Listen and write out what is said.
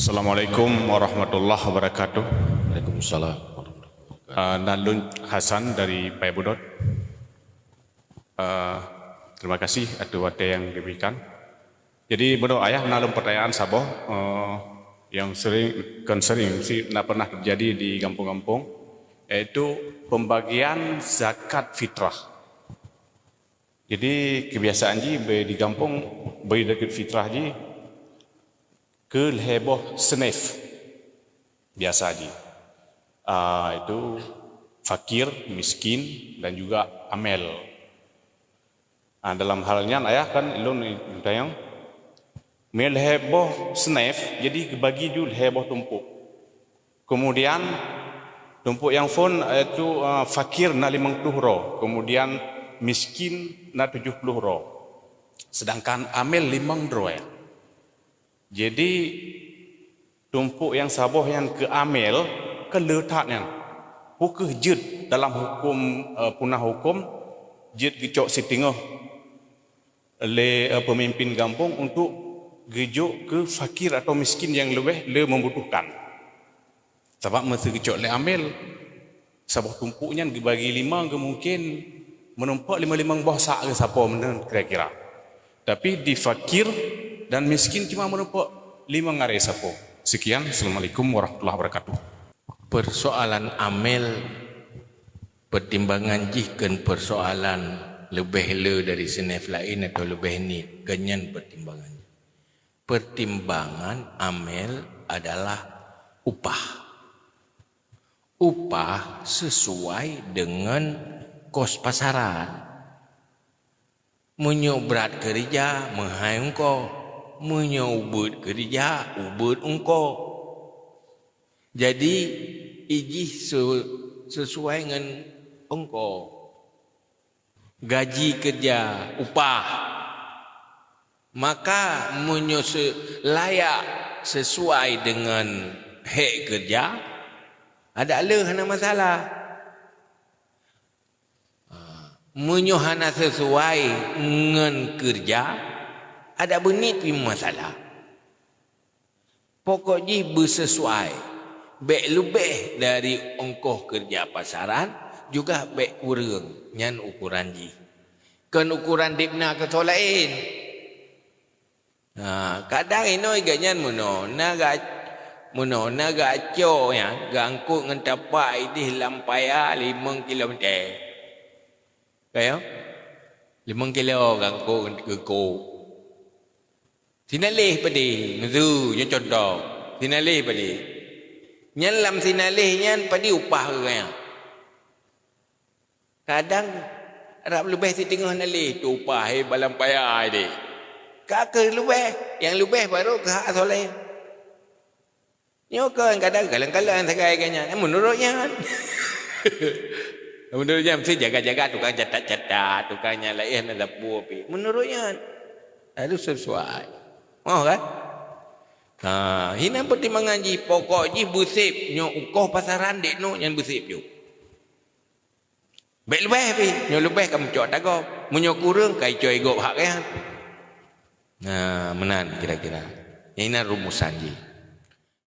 Assalamualaikum warahmatullahi wabarakatuh. Waalaikumsalam. Nalun Hasan dari Payabudot. Terima kasih atas waktu yang diberikan. Jadi menurut ayah nalun pertanyaan saboh yang sering sih pernah terjadi di kampung-kampung, yaitu pembagian zakat fitrah. Jadi kebiasaan di kampung beri zakat fitrah ke heboh senef biasa itu fakir, miskin dan juga amel. Dalam halnya ayah kan ilun tayang mel heboh senef, jadi bagi jul heboh tumpuk. Kemudian tumpuk yang fon itu fakir na 50 ro, kemudian miskin na 70 ro. Sedangkan amel 5 ro ya. Jadi tumpuk yang saboh yang ke amel ke letaknya hukum jid dalam hukum punah hukum jid gecok sitingah oleh pemimpin kampung untuk gejuk ke fakir atau miskin yang lebih membutuhkan. Sebab masa gecok le amel saboh tumpuknya dibagi 5 ke mungkin menumpak 5 buah sak ke siapa mana kira-kira. Tapi di fakir dan miskin cuma menumpak 5 ngarai sapo. Sekian, Assalamualaikum warahmatullahi wabarakatuh. Persoalan amel pertimbangan jihkan persoalan lebih le dari senef lain atau lebih ni kenyan pertimbangan. Pertimbangan amel adalah upah. Upah sesuai dengan kos pasaran. Menyobrat kerja menghai engkau, menyobut kerja ubut engkau. Jadi ijih sesuai dengan engkau. Gaji kerja upah, maka layak sesuai dengan hak kerja, ada hana masalah. Menyohana sesuai dengan kerja, ada benit pun masalah. Pokoknya bersesuai. Baik lebih dari ongkoh kerja pasaran, juga baik kurang. Nyan ukuran ji. Kan ukuran dipna ke lain. Kadang ini ganyan naga co ya, gangkut dengan tapak ini lampaya 5 kilometer. Kaya 5 kilo gangkut ke ko. Sinalih padi, nzu yang contoh. Sinalih padi. Nyan lam sinalih nyan padi upah ke kaya. Kadang Arab lebih si tengah nalih tu upah balam payah dia. Kakak lebih, yang lebih baru ke hak soleh. Nyokan kadang kalang-kalang sakai kanya. Menurutnya menurutnya mesti jaga-jaga tukang catat-catat, tukang nyalain ada buah. Menurutnya harus sesuai. Oh kan? Hina pertimbangan ji pokok ji busip nyo ukoh pasaran dek no yang busip ju. Baik lebih pi, nyo lebih kamu cok tago, menyo kurang kai coy go hak kan. Menan kira-kira. Ini rumusan ji.